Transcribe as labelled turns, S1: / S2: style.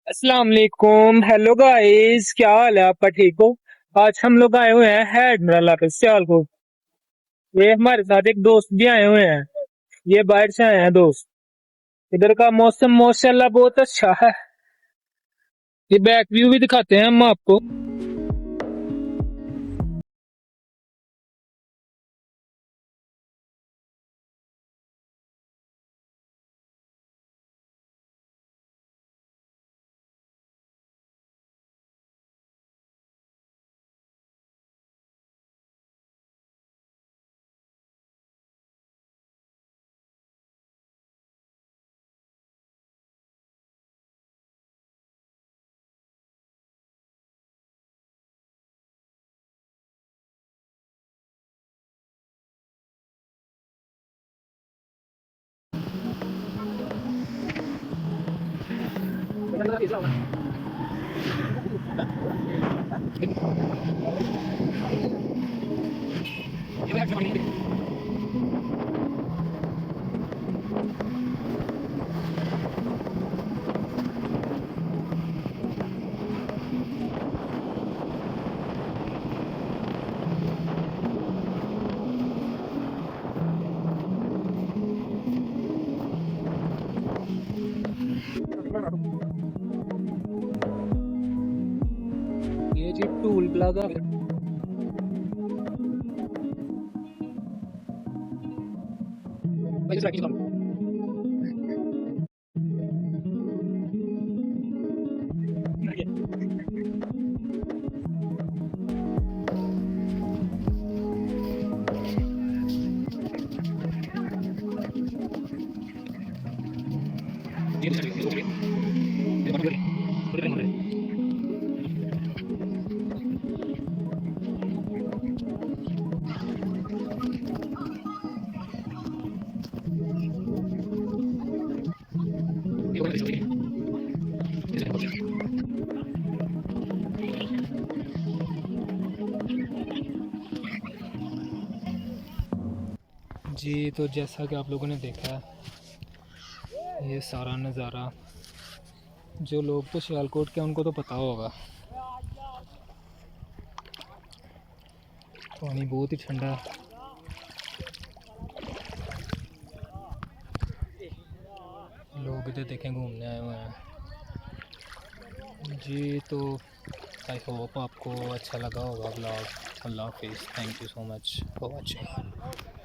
S1: अस्सलाम वालेकुम। Hello guys, क्या हाल है आपका? ठीक हो? आज हम लोग आए हुए हैं हैडमरला पे सियालकोट। ये हमारे साथ एक दोस्त भी आए हुए हैं। ये बाहर से आए हैं दोस्त। इधर का मौसम माशाल्लाह बहुत अच्छा है। ये बैक व्यू भी दिखाते हैं हम आपको। ये जी टूल प्लाजा। जी तो जैसा कि आप लोगों ने देखा है, ये सारा नज़ारा जो लोग तो सियालकोट के उनको तो पता होगा। पानी बहुत ही ठंडा है। लोग इधर देखें घूमने आए हुए हैं। जी तो आई होप आपको अच्छा लगा होगा ब्लॉग। अल्लाह हाफिज़। Thank you so much for watching.